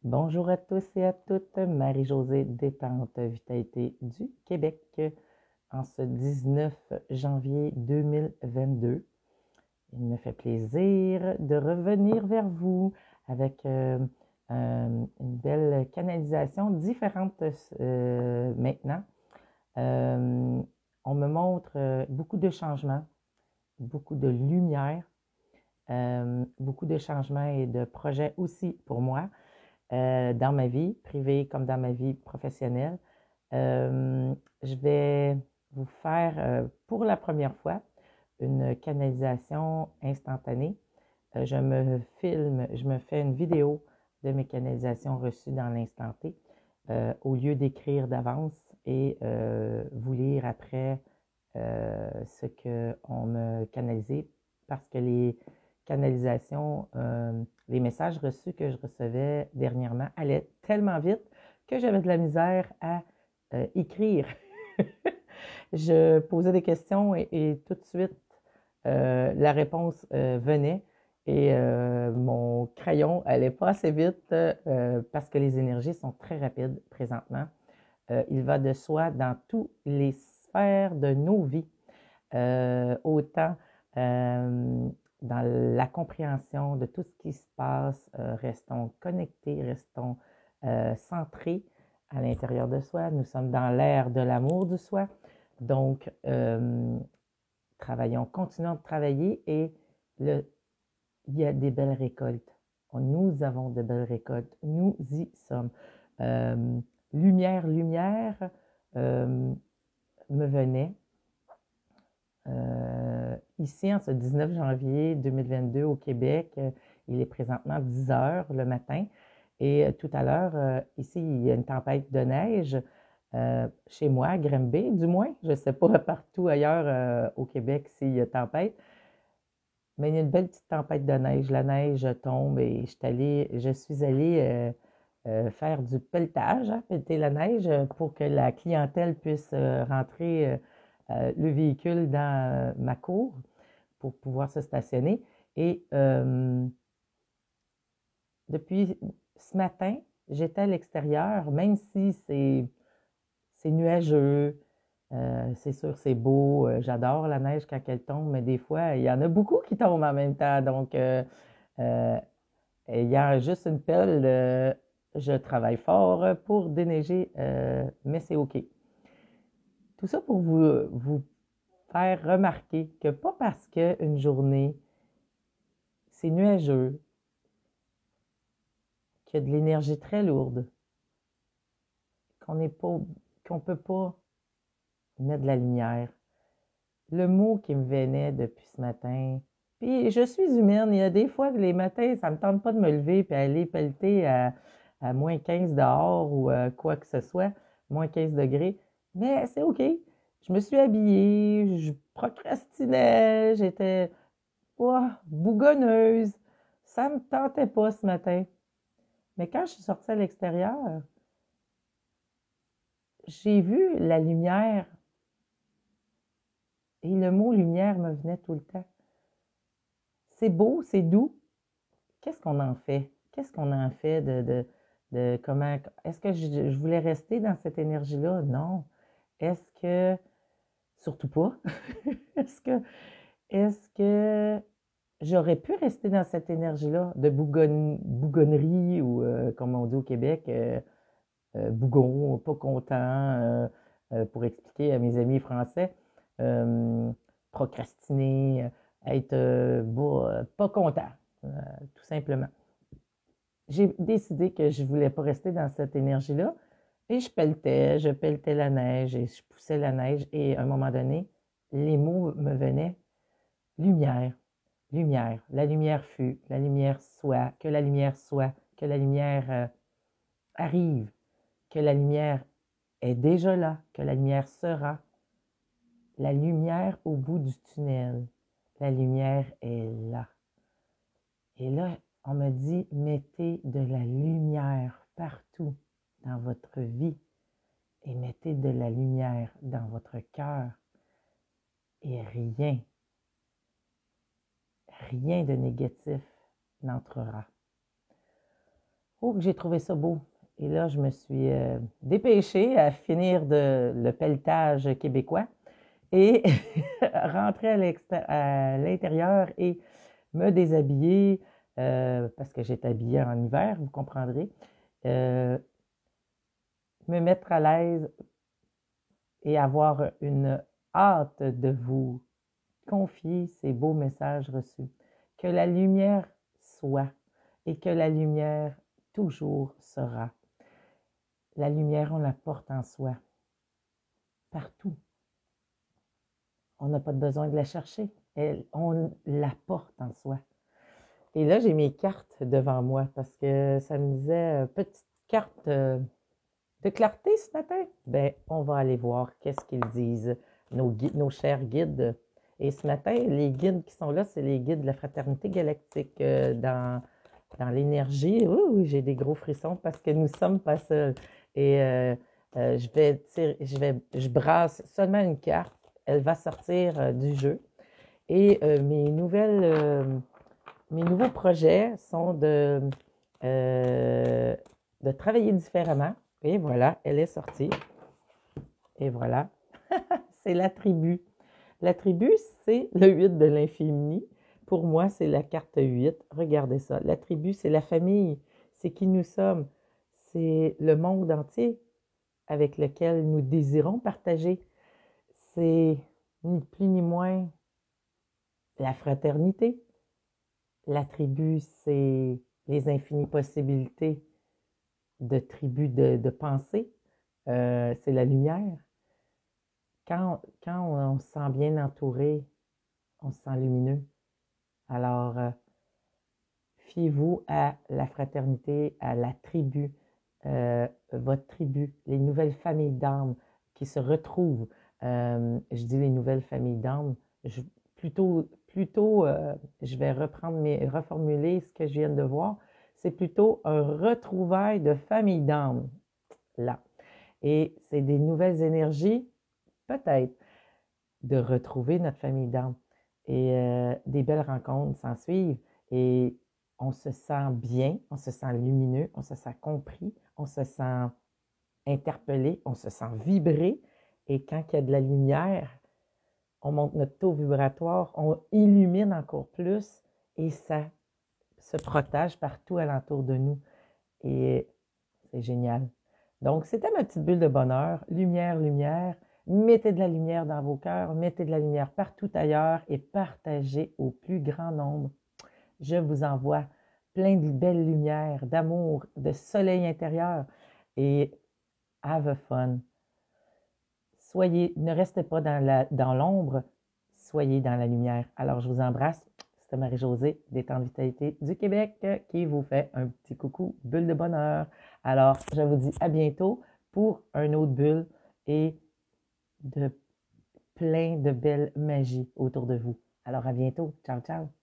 Bonjour à tous et à toutes, Marie-Josée Détente Vitalité du Québec en ce 19 janvier 2022. Il me fait plaisir de revenir vers vous avec une belle canalisation différente maintenant. Euh, on me montre beaucoup de changements, beaucoup de lumière, beaucoup de changements et de projets aussi pour moi dans ma vie privée comme dans ma vie professionnelle. Je vais vous faire pour la première fois une canalisation instantanée. Je me filme, je me fais une vidéo de mes canalisations reçues dans l'instant T au lieu d'écrire d'avance et vous lire après ce qu'on me canalisé parce que les canalisations, les messages reçus que je recevais dernièrement allaient tellement vite que j'avais de la misère à écrire. Je posais des questions et tout de suite, la réponse venait et mon crayon allait pas assez vite parce que les énergies sont très rapides présentement. Il va de soi dans toutes les sphères de nos vies, autant dans la compréhension de tout ce qui se passe, restons connectés, restons centrés à l'intérieur de soi. Nous sommes dans l'ère de l'amour de soi. Donc, travaillons, continuons de travailler et il y a des belles récoltes. Nous avons de belles récoltes. Nous y sommes. Euh, lumière me venait ici en ce 19 janvier 2022 au Québec. Il est présentement 10 heures le matin. Et tout à l'heure, ici, il y a une tempête de neige chez moi, à Granby, du moins. Je ne sais pas partout ailleurs au Québec s'il y a tempête. Mais il y a une belle petite tempête de neige. La neige tombe et je suis allée faire du pelletage, hein, pelleter la neige pour que la clientèle puisse rentrer le véhicule dans ma cour pour pouvoir se stationner. Et depuis ce matin, j'étais à l'extérieur, même si c'est nuageux, c'est sûr, c'est beau. J'adore la neige quand elle tombe, mais des fois, il y en a beaucoup qui tombent en même temps. Donc, euh, ayant juste une pelle, je travaille fort pour déneiger, mais c'est OK. Tout ça pour vous faire remarquer que pas parce qu'une journée, c'est nuageux, qu'il y a de l'énergie très lourde, qu'on n'est pas, qu'on peut pas mettre de la lumière. Le mot qui me venait depuis ce matin, puis je suis humaine, il y a des fois que les matins, ça me tente pas de me lever et aller pelleter à moins 15 dehors ou quoi que ce soit, moins 15 degrés, mais c'est OK. Je me suis habillée, je procrastinais, j'étais bougonneuse. Ça me tentait pas ce matin. Mais quand je suis sortie à l'extérieur, j'ai vu la lumière et le mot lumière me venait tout le temps. C'est beau, c'est doux. Qu'est-ce qu'on en fait? Qu'est-ce qu'on en fait de comment. Est-ce que je voulais rester dans cette énergie-là? Non. Est-ce que. Surtout pas. Est-ce que. Est-ce que j'aurais pu rester dans cette énergie-là de bougonnerie ou, comme on dit au Québec, bougon, pas content, pour expliquer à mes amis français, euh, procrastiner, être pas content, tout simplement. J'ai décidé que je ne voulais pas rester dans cette énergie-là et je pelletais la neige et je poussais la neige et à un moment donné, les mots me venaient, lumière, lumière, la lumière fut, la lumière soit, que la lumière soit, que la lumière arrive, que la lumière est déjà là, que la lumière sera. La lumière au bout du tunnel. La lumière est là. Et là, on me dit, mettez de la lumière partout dans votre vie et mettez de la lumière dans votre cœur et rien de négatif n'entrera. Oh, que j'ai trouvé ça beau. Et là, je me suis dépêchée à finir le pelletage québécois et rentrer à l'intérieur et me déshabiller parce que j'étais habillée en hiver, vous comprendrez. Euh, Me mettre à l'aise et avoir une hâte de vous confier ces beaux messages reçus. Que la lumière soit et que la lumière toujours sera. La lumière, on la porte en soi, partout. On n'a pas besoin de la chercher. On la porte en soi. Et là, j'ai mes cartes devant moi parce que ça me disait petite carte de clarté ce matin. Ben, on va aller voir qu'est-ce qu'ils disent, nos chers guides. Et ce matin, les guides qui sont là, c'est les guides de la Fraternité Galactique dans l'énergie. Oui, j'ai des gros frissons parce que nous ne sommes pas seuls. Et je brasse seulement une carte. Elle va sortir du jeu. Et mes nouveaux projets sont de travailler différemment. Et voilà, elle est sortie. Et voilà, c'est la tribu. La tribu, c'est le 8 de l'infini. Pour moi, c'est la carte 8. Regardez ça. La tribu, c'est la famille. C'est qui nous sommes. C'est le monde entier avec lequel nous désirons partager. C'est ni plus ni moins la fraternité. La tribu, c'est les infinies possibilités de tribus de pensée. C'est la lumière. Quand on se sent bien entouré, on se sent lumineux. Alors, fiez-vous à la fraternité, à la tribu, votre tribu, les nouvelles familles d'âmes qui se retrouvent. Je dis les nouvelles familles d'âmes, plutôt je vais reformuler ce que je viens de voir. C'est plutôt un retrouvail de familles d'âmes, là. Et c'est des nouvelles énergies, peut-être, de retrouver notre famille d'âmes. Et des belles rencontres s'en suivent. Et on se sent bien, on se sent lumineux, on se sent compris, on se sent interpellé, on se sent vibrer. Et quand il y a de la lumière, on monte notre taux vibratoire, on illumine encore plus et ça se protège partout alentour de nous. Et c'est génial. Donc, c'était ma petite bulle de bonheur. Lumière, lumière. Mettez de la lumière dans vos cœurs, mettez de la lumière partout ailleurs et partagez au plus grand nombre. Je vous envoie plein de belles lumières, d'amour, de soleil intérieur et have fun. Ne restez pas dans l'ombre, soyez dans la lumière. Alors, je vous embrasse. C'était Marie-Josée des Temps de Vitalité du Québec qui vous fait un petit coucou bulle de bonheur. Alors, je vous dis à bientôt pour un autre bulle et de plein de belles magies autour de vous. Alors, à bientôt. Ciao, ciao.